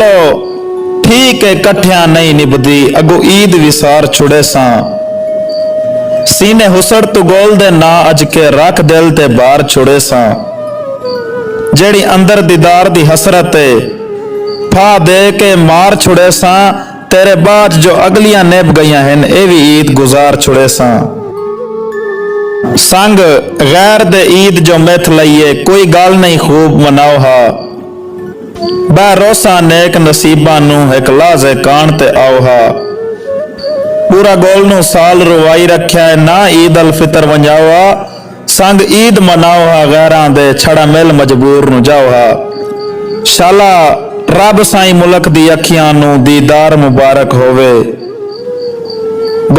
चलो ठीक है कट्ठिया नहीं निभदी अगो ईद विसार छुड़े सा सीने हुसड़ तू गोल दे ना अज के रख दिल ते बार छुड़े सा जेड़ी अंदर दीदार दी हसरत फा दे के मार छुड़े सा तेरे बाद जो अगलियां नेब गईयां हैं ए भी ईद गुजार छुड़े सा संग गैर दे ईद जो मैथ लईए कोई गल नहीं खूब मनाओ हा रोसा नेक नसीबा नू एक लाजे कान ते आओ हा पूरा गोल नू साल रुवाई रखा है ना ईद अल फितर वंजाओ हा संग ईद मनाओ हा गैरां दे छड़ा मिल मजबूर नू जाओ हा शाला रब साई मुल्क दी अखियां नू दीदार मुबारक होवे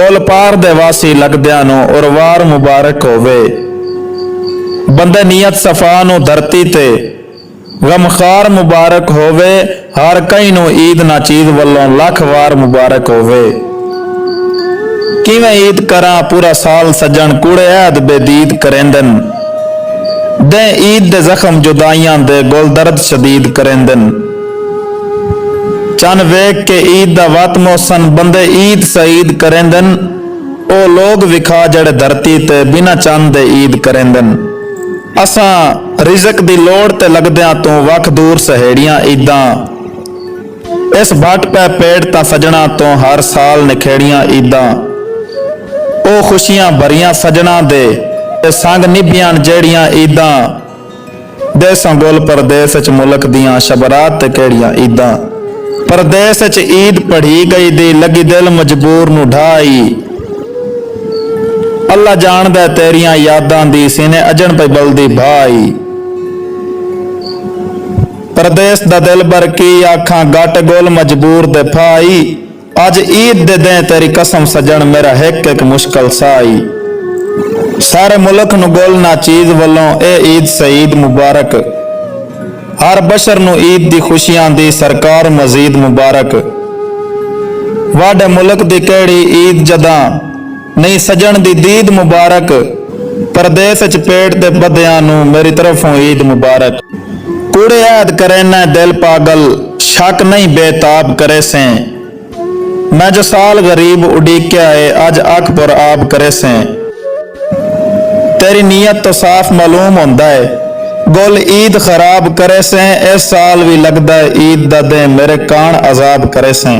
गोल पार दे वासी लगदियां नू और वार मुबारक होवे बंदे नियत सफा नू धरती ते गमखार मुबारक होवे हर कई नू ईद ना चीज वल्लों लख वार मुबारक होवे किवें ईद करा पूरा साल सजन कूड़े ऐद बेदीद करेंदन दे ईद दे जख्म जुदाइयां दे गोल दर्द शदीद करेंदन चन वेख के ईद दा वत मौसन बंदे ईद सईद करेंदन ओ लोग विखा जड़े धरती ते बिना चंद दे ईद करेंदन असा रिजक दी लोड़ ते लगदियां तू वख दूर सहेड़ियां ईदां इस भट पै पेड़ ता सजना तो हर साल निखेड़ियां ईदां ओ खुशियां भरियां सजना दे संग निभियां जेड़ियां ईदां देसां गोल परदेस च मुल्क दियां शबरात ते केड़ियां ईदां परदेस च ईद पढ़ी गई दी लगी दिल मजबूर नू ढाई अल्लाह जानदा तेरियां यादां दी सीने अजन पे बलदी भाई परदेस दा दिल बर की आखां गट गोल मजबूर दे फाई अज ईद दे दे तेरी कसम सजन मेरा हिक एक मुश्किल साई सारे मुल्क नू गोल ना चीज वल्लों ए ईद सईद मुबारक हर बशर नू ईद दी खुशियां दी सरकार मजीद मुबारक वाडे मुल्क दी केड़ी ईद जदा नहीं सजन दी दीद मुबारक परदेस च पेट दे बदियां नू मेरी तरफों ईद मुबारक कूड़े ऐद करे न दिल पागल शक नहीं बेताब करे से मैं जो साल गरीब उड़ीक्या है अज अख पर आब करे से तेरी नीयत तो साफ मालूम होंदा है गोल ईद खराब करे से इस साल भी लगदा है ईद दा दे मेरे कान अजाब करे से।